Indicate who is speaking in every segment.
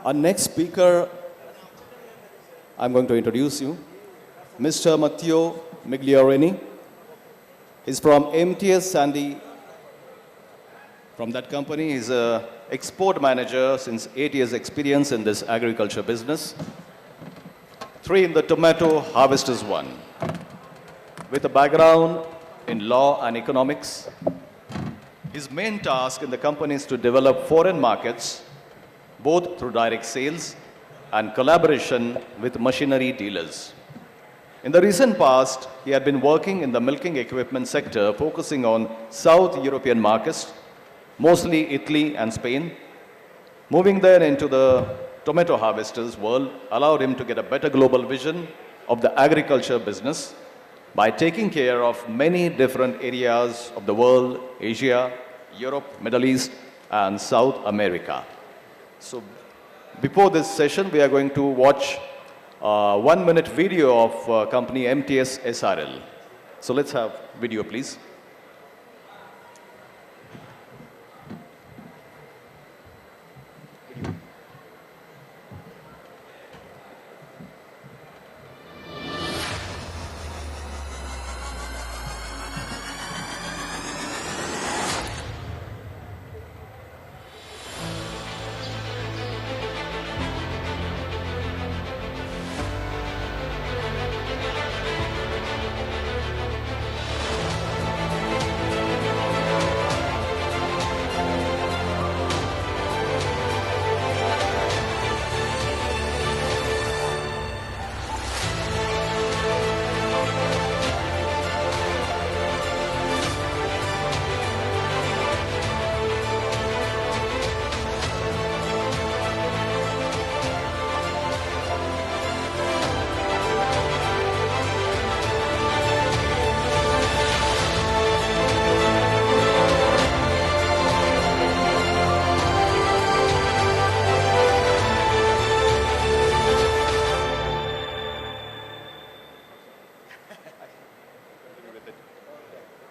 Speaker 1: Our next speaker, I'm going to introduce you, Mr. Matteo Migliorini. He's from MTS SANDEI. From that company, he's an export manager since 8 years experience in this agriculture business. 3 in the tomato harvesters 1. With a background in law and economics, his main task in the company is to develop foreign markets, both through direct sales and collaboration with machinery dealers. In the recent past, he had been working in the milking equipment sector, focusing on South European markets, mostly Italy and Spain. Moving there into the tomato harvesters world allowed him to get a better global vision of the agriculture business by taking care of many different areas of the world: Asia, Europe, Middle East, and South America. So before this session, we are going to watch a 1-minute video of company MTS S.r.l. So let's have video, please.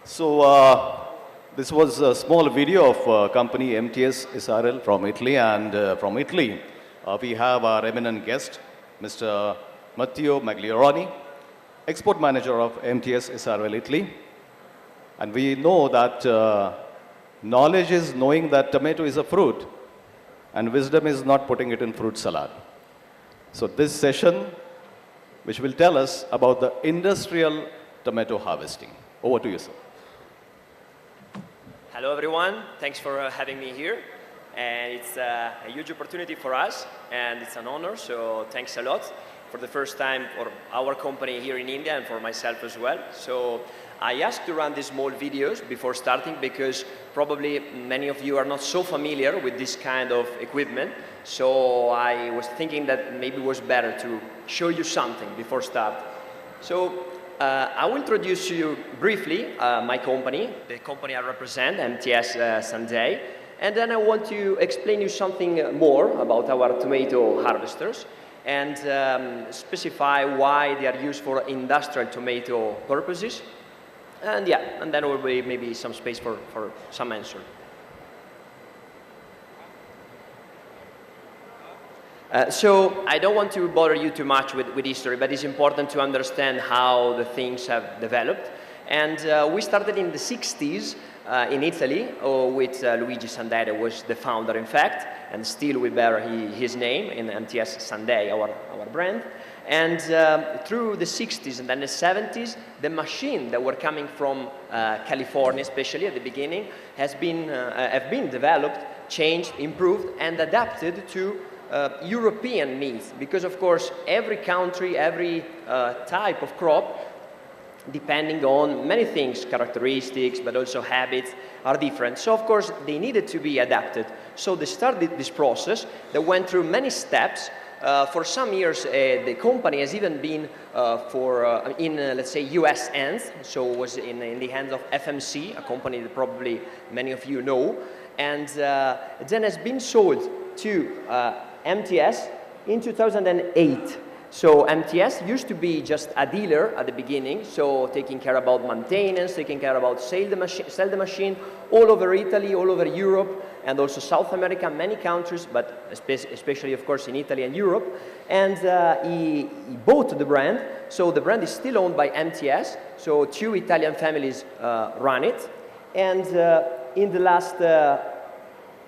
Speaker 1: So this was a small video of company MTS S.r.l. from Italy, and from Italy we have our eminent guest, Mr. Matteo Migliorini, export manager of MTS S.r.l. Italy. And we know that knowledge is knowing that tomato is a fruit, and wisdom is not putting it in fruit salad. So this session, which will tell us about the industrial tomato harvesting. Over to you, sir.
Speaker 2: Hello everyone, thanks for having me here, and it's a huge opportunity for us, and it's an honor, so thanks a lot for the first time for our company here in India and for myself as well. So I asked to run these small videos before starting because probably many of you are not so familiar with this kind of equipment, so I was thinking that maybe it was better to show you something before start. So I will introduce you briefly my company, the company I represent, MTS SANDEI, and then I want to explain you something more about our tomato harvesters and specify why they are used for industrial tomato purposes. And yeah, and then there will be maybe some space for some answer. So I don't want to bother you too much with history, but it's important to understand how the things have developed. And we started in the 60s in Italy with Luigi Sandei, that was the founder in fact, and still we bear his name in MTS SANDEI, our brand. And through the 60s and then the 70s, the machine that were coming from California, especially at the beginning, have been developed, changed, improved, and adapted to European needs, because of course every country, every type of crop, depending on many things, characteristics, but also habits, are different. So of course they needed to be adapted. So they started this process that went through many steps. For some years the company has even been in let's say US hands, so it was in the hands of FMC, a company that probably many of you know, and then has been sold to MTS in 2008. So MTS used to be just a dealer at the beginning, so taking care about maintenance, taking care about sell the machine all over Italy, all over Europe, and also South America, many countries, but especially, of course, in Italy and Europe. And he bought the brand, so the brand is still owned by MTS, so 2 Italian families run it. And in the last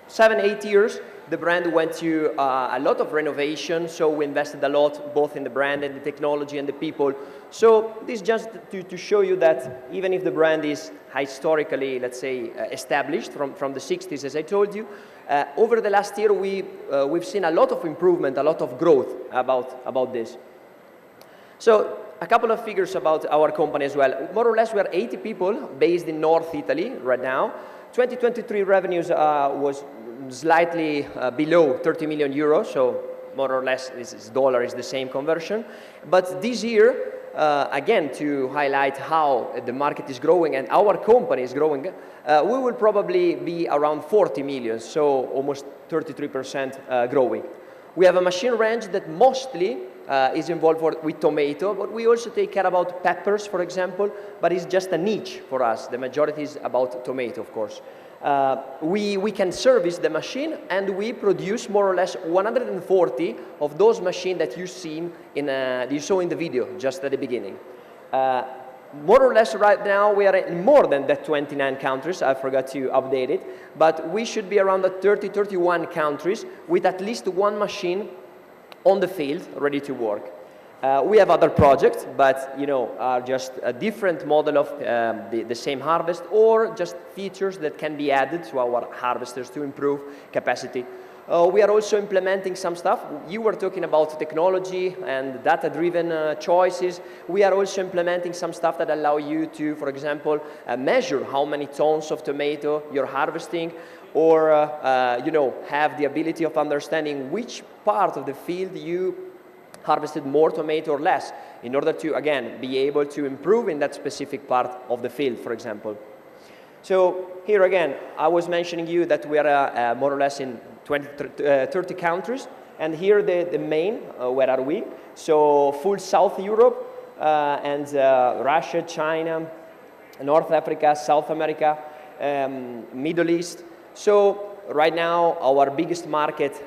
Speaker 2: 7-8 years, the brand went through a lot of renovation, so we invested a lot both in the brand and the technology and the people. So this just to show you that even if the brand is historically, let's say, established from the 60s, as I told you, over the last year we've seen a lot of improvement, a lot of growth about this. So a couple of figures about our company as well. More or less, we are 80 people based in North Italy right now. 2023 revenues was slightly below 30 million euros, so more or less dollar is the same conversion. But this year, again, to highlight how the market is growing and our company is growing, we will probably be around 40 million, so almost 33% growing. We have a machine range that mostly is involved with tomato, but we also take care about peppers, for example, but it's just a niche for us. The majority is about tomato, of course. We can service the machine, and we produce more or less 140 of those machines that you saw in the video just at the beginning. More or less right now we are in more than that 29 countries. I forgot to update it, but we should be around the 31 countries with at least one machine on the field ready to work. We have other projects, but are just a different model of the same harvest, or just features that can be added to our harvesters to improve capacity. We are also implementing some stuff. You were talking about technology and data-driven choices. We are also implementing some stuff that allow you to, for example, measure how many tons of tomato you're harvesting, or have the ability of understanding which part of the field you harvested more tomato or less, in order to, again, be able to improve in that specific part of the field, for example. So here again, I was mentioning you that we are more or less in 30 countries, and here the main, where are we? So full South Europe, and Russia, China, North Africa, South America, Middle East. So right now our biggest market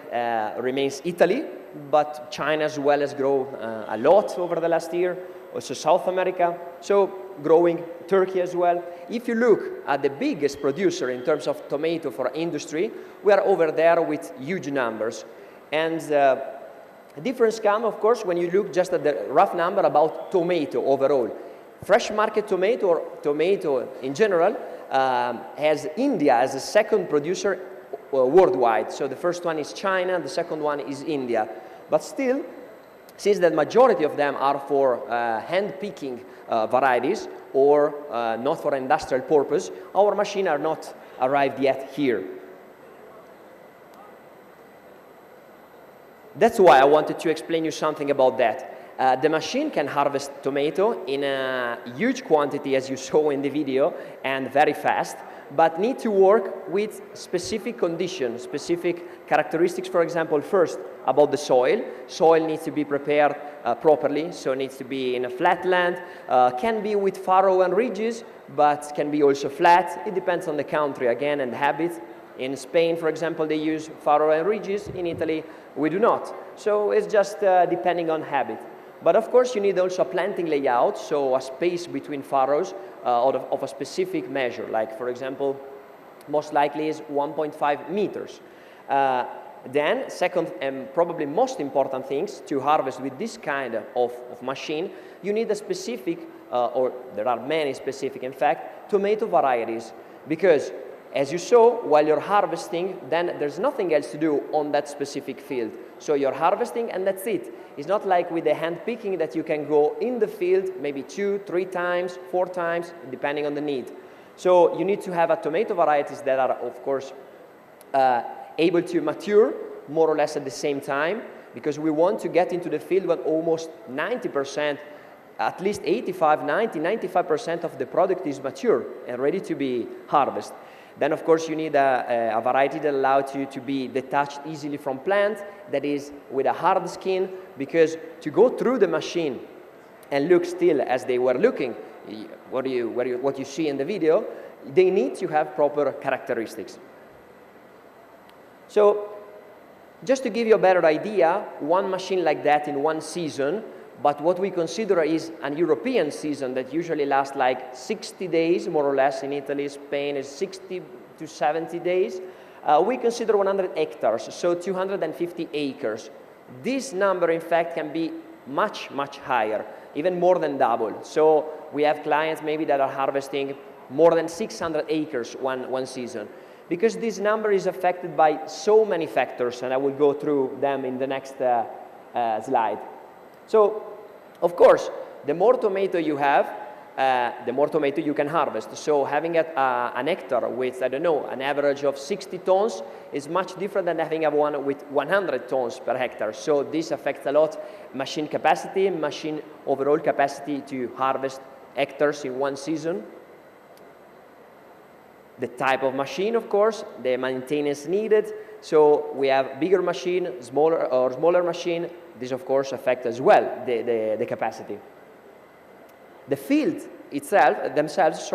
Speaker 2: remains Italy, but China as well has grown a lot over the last year, also South America, so growing, Turkey as well. If you look at the biggest producer in terms of tomato for industry, we are over there with huge numbers. And the difference comes, of course, when you look just at the rough number about tomato overall. Fresh market tomato, or tomato in general, has India as the second producer worldwide. So the first one is China, the second one is India. But still, since the majority of them are for hand-picking varieties, or not for industrial purpose, our machines are not arrived yet here. That's why I wanted to explain you something about that. The machine can harvest tomato in a huge quantity, as you saw in the video, and very fast, but need to work with specific conditions, specific characteristics. For example, first, about the soil. Soil needs to be prepared properly, so it needs to be in a flat land. Can be with furrow and ridges, but can be also flat. It depends on the country, again, and habit. In Spain, for example, they use furrow and ridges. In Italy, we do not. So it's just depending on habit. But of course, you need also a planting layout, so a space between furrows of a specific measure, like, for example, most likely is 1.5 meters. Then, second and probably most important things to harvest with this kind of machine, you need a specific, or there are many specific, in fact, tomato varieties. Because, as you saw, while you're harvesting, then there's nothing else to do on that specific field. So you're harvesting and that's it. It's not like with the hand picking that you can go in the field maybe 2, 3 times, 4 times, depending on the need. So you need to have a tomato varieties that are, of course, able to mature more or less at the same time, because we want to get into the field when almost 90%, at least 85, 90, 95% of the product is mature and ready to be harvested. Then, of course, you need a variety that allows you to be detached easily from plant, that is with a hard skin, because to go through the machine and look still as they were looking, what you see in the video, they need to have proper characteristics. So, just to give you a better idea, one machine like that in one season, but what we consider is an European season that usually lasts like 60 days, more or less. In Italy, Spain is 60 to 70 days. We consider 100 hectares, so 250 acres. This number, in fact, can be much, much higher, even more than double. So we have clients maybe that are harvesting more than 600 acres one season, because this number is affected by so many factors, and I will go through them in the next slide. So, of course, the more tomato you have, the more tomato you can harvest. So having an hectare with, I don't know, an average of 60 tons is much different than having one with 100 tons per hectare. So this affects a lot machine capacity, machine overall capacity to harvest hectares in one season. The type of machine, of course, the maintenance needed. So we have bigger machine, smaller machine. This, of course, affects as well the capacity. The field themselves,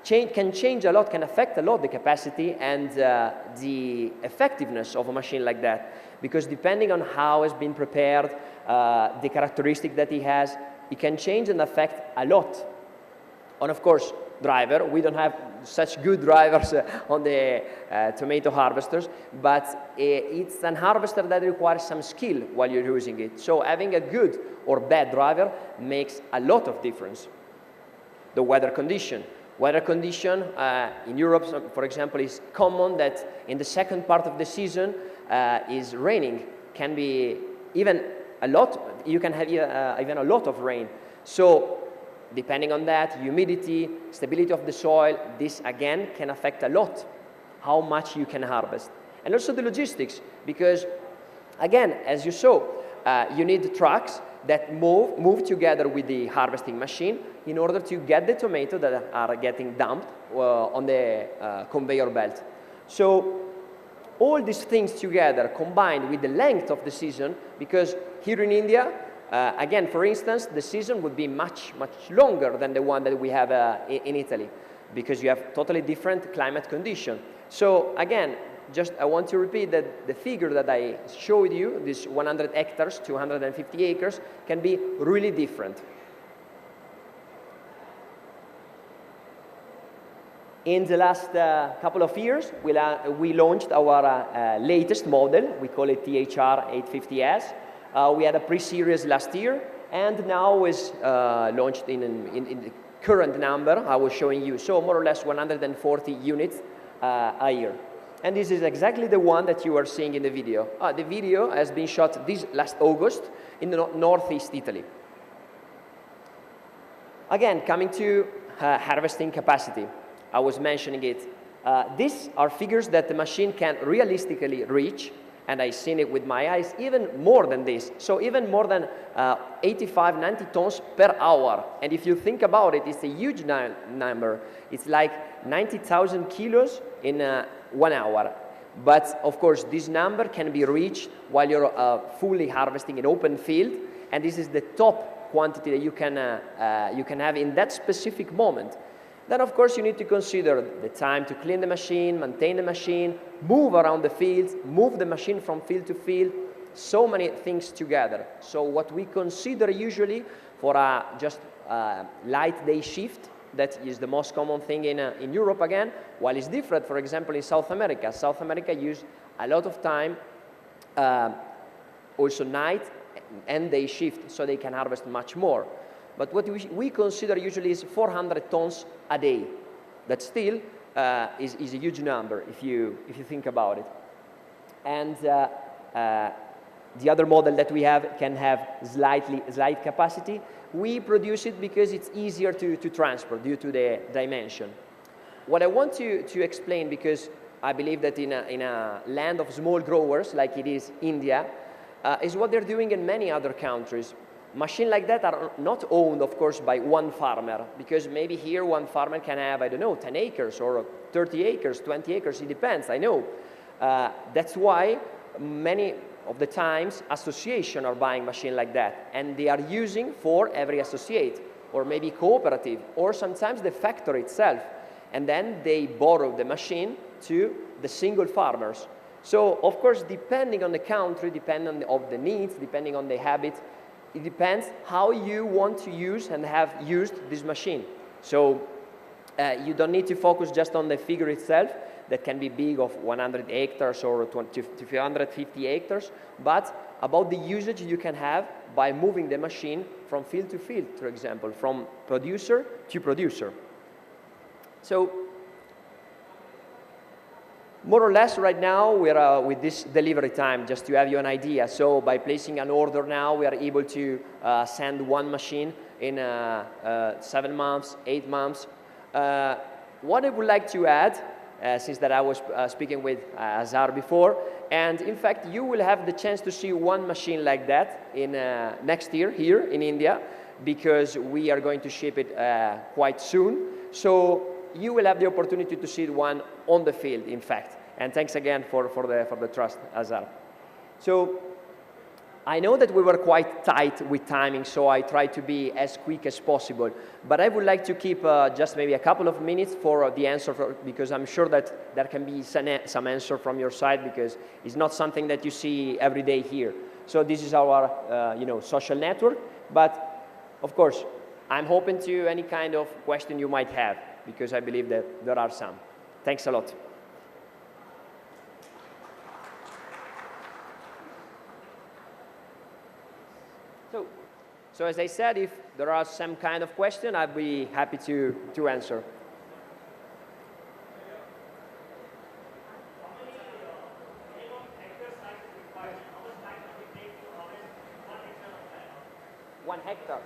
Speaker 2: can change a lot, can affect a lot the capacity and the effectiveness of a machine like that. Because depending on how it's been prepared, the characteristic that it can change and affect a lot. And of course, driver, we don't have such good drivers on the tomato harvesters, but it's an harvester that requires some skill while you're using it. So having a good or bad driver makes a lot of difference. The weather condition. Weather condition in Europe, for example, is common that in the second part of the season is raining. Can be even a lot, you can have even a lot of rain. So depending on that, humidity, stability of the soil, this again can affect a lot how much you can harvest. And also the logistics, because again, as you saw, you need trucks that move together with the harvesting machine in order to get the tomato that are getting dumped on the conveyor belt. So all these things together combined with the length of the season, because here in India, again, for instance, the season would be much, much longer than the one that we have in Italy, because you have totally different climate condition. So again, just I want to repeat that the figure that I showed you, this 100 hectares, 250 acres, can be really different. In the last couple of years, we launched our latest model. We call it THR 850S. We had a pre-series last year, and now is launched in the current number I was showing you. So more or less 140 units a year. And this is exactly the one that you are seeing in the video. The video has been shot this last August in the northeast Italy. Again, coming to harvesting capacity, I was mentioning it. These are figures that the machine can realistically reach, and I've seen it with my eyes, even more than this. So even more than 85, 90 tons per hour. And if you think about it, it's a huge number. It's like 90,000 kilos in 1 hour. But of course, this number can be reached while you're fully harvesting an open field. And this is the top quantity that you can have in that specific moment. Then, of course, you need to consider the time to clean the machine, maintain the machine, move around the fields, move the machine from field to field, so many things together. So what we consider usually for a just light day shift, that is the most common thing in Europe again, while it's different, for example, in South America. South America use a lot of time, also night and day shift, so they can harvest much more. But what we consider usually is 400 tons a day. That still is a huge number if you think about it. And the other model that we have can have slight capacity. We produce it because it's easier to transport due to the dimension. What I want to explain, because I believe that in a land of small growers like it is India, is what they're doing in many other countries. Machines like that are not owned, of course, by one farmer, because maybe here one farmer can have, I don't know, 10 acres or 30 acres, 20 acres, it depends, I know. That's why many of the times associations are buying machines like that, and they are using for every associate, or maybe cooperative, or sometimes the factory itself, and then they borrow the machine to the single farmers. So, of course, depending on the country, depending on the needs, depending on the habit, it depends how you want to use and have used this machine. So, you don't need to focus just on the figure itself, that can be big of 100 hectares or 250 hectares, but about the usage you can have by moving the machine from field to field, for example, from producer to producer. So, more or less right now we're with this delivery time, just to have you an idea. So by placing an order now, we are able to send one machine in 7 months, 8 months. What I would like to add, since that I was speaking with S.r.l before, and in fact you will have the chance to see one machine like that in next year here in India, because we are going to ship it quite soon. So you will have the opportunity to see one on the field, in fact. And thanks again for the trust, S.r.l. So I know that we were quite tight with timing, so I tried to be as quick as possible. But I would like to keep just maybe a couple of minutes for the answer, because I'm sure that there can be some answer from your side, because it's not something that you see every day here. So this is our social network. But of course, I'm open to any kind of question you might have, because I believe that there are some. Thanks a lot. So as I said, if there are some kind of question, I'd be happy to answer. One hectare.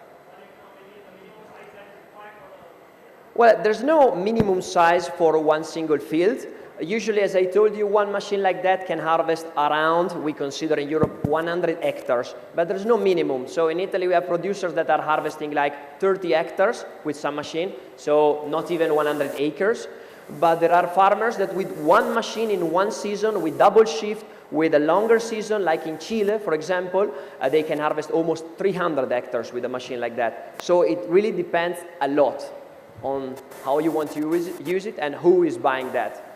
Speaker 2: Well, there's no minimum size for one single field. Usually, as I told you, one machine like that can harvest around, we consider in Europe, 100 hectares. But there's no minimum. So in Italy, we have producers that are harvesting like 30 hectares with some machine, so not even 100 acres. But there are farmers that with one machine in one season, with double shift, with a longer season, like in Chile, for example, they can harvest almost 300 hectares with a machine like that. So it really depends a lot on how you want to use it and who is buying that.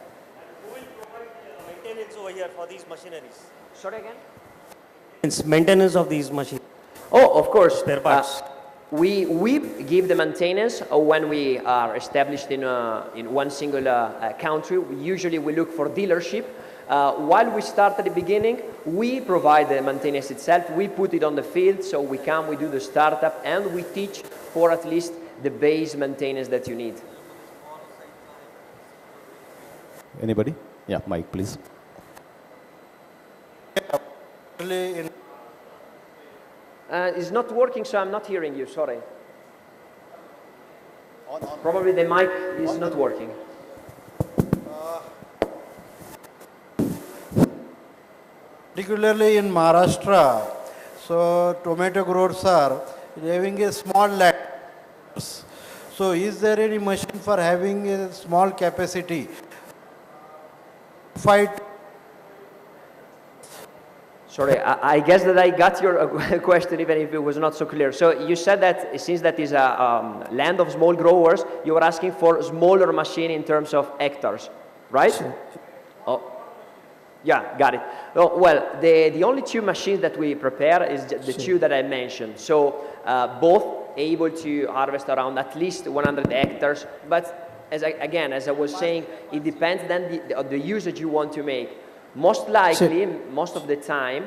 Speaker 3: Maintenance over here for these machineries?
Speaker 2: Sorry again?
Speaker 3: It's maintenance of these machines.
Speaker 2: Oh, of course.
Speaker 3: Spare parts.
Speaker 2: We give the maintenance when we are established in one single country. Usually we look for dealership. While we start at the beginning, we provide the maintenance itself. We put it on the field, so we come, we do the startup, and we teach for at least the base maintenance that you need.
Speaker 1: Anybody? Yeah, Mike, please.
Speaker 2: It's not working, so I'm not hearing you, sorry. Probably the mic is not working.
Speaker 4: Particularly in Maharashtra, so tomato growers are having a small land. So is there any machine for having a small capacity?
Speaker 2: Sorry, I guess that I got your question, even if it was not so clear. So you said that since that is a land of small growers, you were asking for smaller machine in terms of hectares, right?
Speaker 4: Sure.
Speaker 2: Oh, yeah, got it. Oh, well, the only two machines that we prepare is the two that I mentioned. So both able to harvest around at least 100 hectares, but as I was saying, it depends then the usage you want to make. Most likely, most of the time,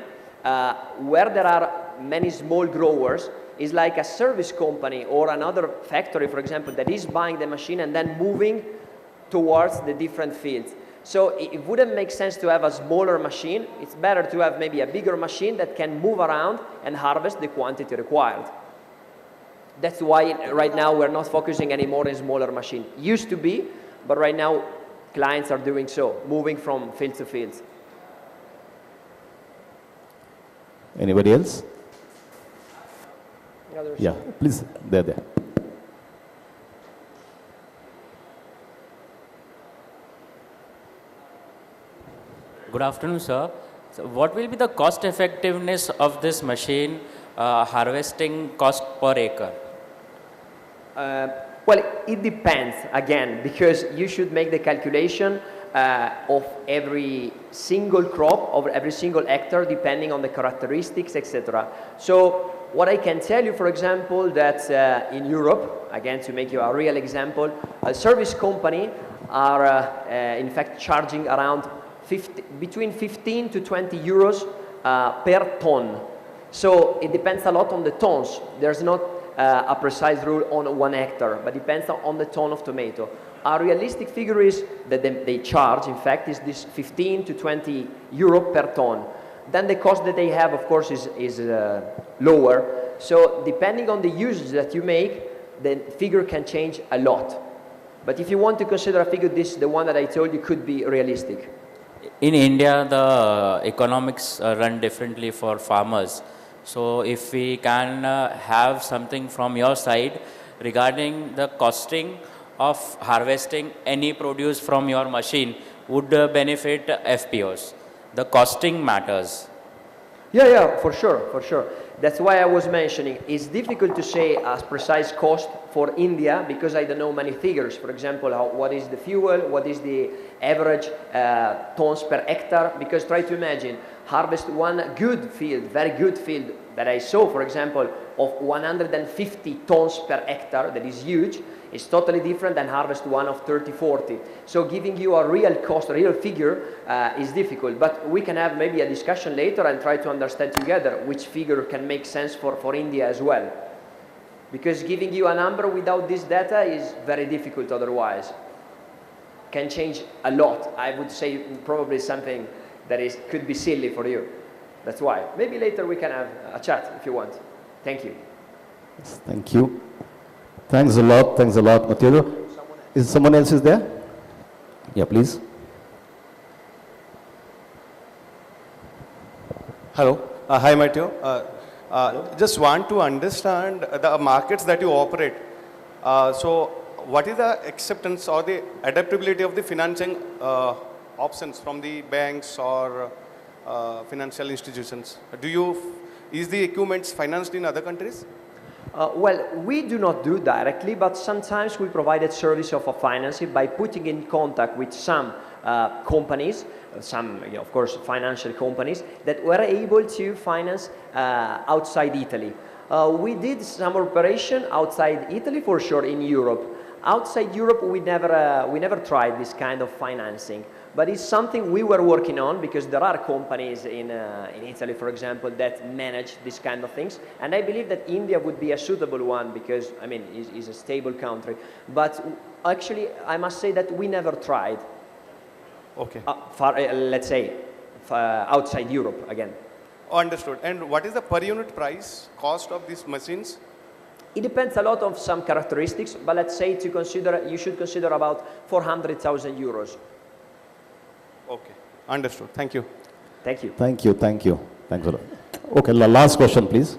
Speaker 2: where there are many small growers, is like a service company or another factory, for example, that is buying the machine and then moving towards the different fields. So it wouldn't make sense to have a smaller machine. It's better to have maybe a bigger machine that can move around and harvest the quantity required. That's why right now we're not focusing anymore on smaller machine. Used to be, but right now clients are doing so, moving from field to field.
Speaker 1: Anybody else? Yeah, please, there.
Speaker 5: Good afternoon, sir. So what will be the cost effectiveness of this machine harvesting cost per acre?
Speaker 2: Well, it depends, again, because you should make the calculation of every single crop, of every single hectare, depending on the characteristics, etc. So what I can tell you, for example, that in Europe, again, to make you a real example, a service company are, in fact, charging around between 15 to 20 euros per ton. So it depends a lot on the tons. There's not a precise rule on 1 hectare, but depends on the ton of tomato. A realistic figure is that they charge, in fact, is this 15 to 20 euro per ton. Then the cost that they have, of course, is lower. So depending on the usage that you make, the figure can change a lot. But if you want to consider a figure, the one that I told you could be realistic.
Speaker 5: In India, the economics run differently for farmers. So if we can have something from your side regarding the costing of harvesting any produce from your machine would benefit FPOs. The costing matters.
Speaker 2: Yeah, for sure. That's why I was mentioning it's difficult to say a precise cost for India because I don't know many figures. For example, what is the fuel, what is the average tons per hectare? Because try to imagine, harvest one good field, very good field that I saw, for example, of 150 tons per hectare, that is huge, is totally different than harvest one of 30, 40. So giving you a real cost, a real figure is difficult, but we can have maybe a discussion later and try to understand together which figure can make sense for India as well. Because giving you a number without this data is very difficult otherwise. Can change a lot. I would say probably something that could be silly for you. That's why. Maybe later we can have a chat if you want. Thank you.
Speaker 1: Yes, thank you. Thanks a lot, Matteo. Is someone else there? Yeah, please.
Speaker 6: Hello. Hi, Matteo. Just want to understand the markets that you operate. So what is the acceptance or the adaptability of the financing options from the banks or financial institutions? Is the equipment financed in other countries?
Speaker 2: Well, we do not do directly, but sometimes we provided service of financing by putting in contact with some companies, of course, financial companies that were able to finance outside Italy. We did some operation outside Italy for sure in Europe. Outside Europe, we never tried this kind of financing. But it's something we were working on because there are companies in Italy, for example, that manage these kind of things. And I believe that India would be a suitable one because, I mean, it's a stable country. But actually, I must say that we never tried.
Speaker 6: Okay.
Speaker 2: Let's say, outside Europe again.
Speaker 6: Oh, understood. And what is the per unit price cost of these machines?
Speaker 2: It depends a lot on some characteristics, but let's say you should consider about 400,000 euros.
Speaker 6: Okay, understood. Thank you.
Speaker 2: Thank you.
Speaker 1: Thanks a lot. Okay, last question, please.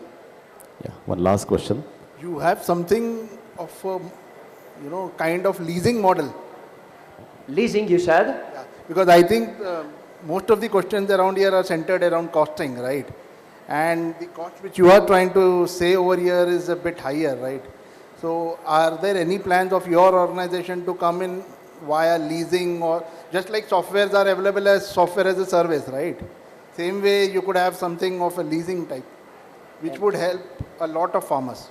Speaker 1: Yeah, one last question.
Speaker 7: You have something of a, kind of leasing model.
Speaker 2: Leasing, you said?
Speaker 7: Yeah, because I think most of the questions around here are centered around costing, right? And the cost which you are trying to say over here is a bit higher, right? So are there any plans of your organization to come in via leasing, or just like softwares are available as software as a service, right? Same way you could have something of a leasing type, which would help a lot of farmers.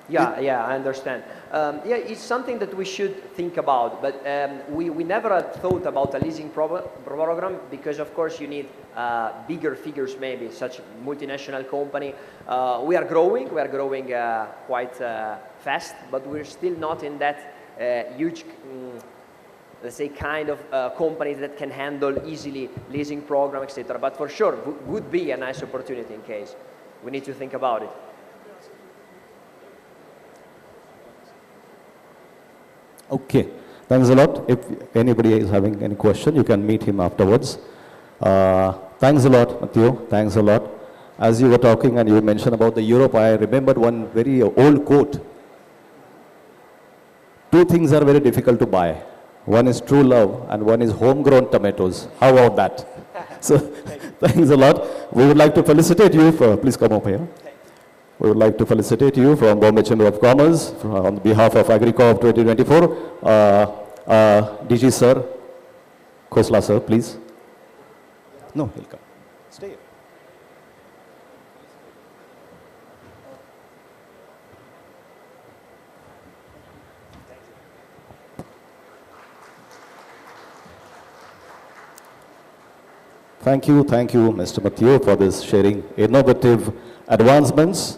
Speaker 2: Yeah, I understand. Yeah, it's something that we should think about, but we never had thought about a leasing program because, of course, you need bigger figures, maybe such multinational company. We are growing quite fast, but we're still not in that huge, let's say, kind of companies that can handle easily leasing program, etc. But for sure, would be a nice opportunity in case. We need to think about it.
Speaker 1: Okay, thanks a lot. If anybody is having any question, you can meet him afterwards. Thanks a lot, Matteo. Thanks a lot. as you were talking and you mentioned about the Europe, I remembered one very old quote. Two things are very difficult to buy. One is true love and one is homegrown tomatoes. How about that? So, thanks a lot. We would like to felicitate you for, please come up here. We would like to felicitate you from Bombay Chamber of Commerce on behalf of AgriCorp 2024. DG sir, Khosla sir, please. No, he'll come. Stay here. Thank you, Mr. Matteo, for this sharing innovative advancements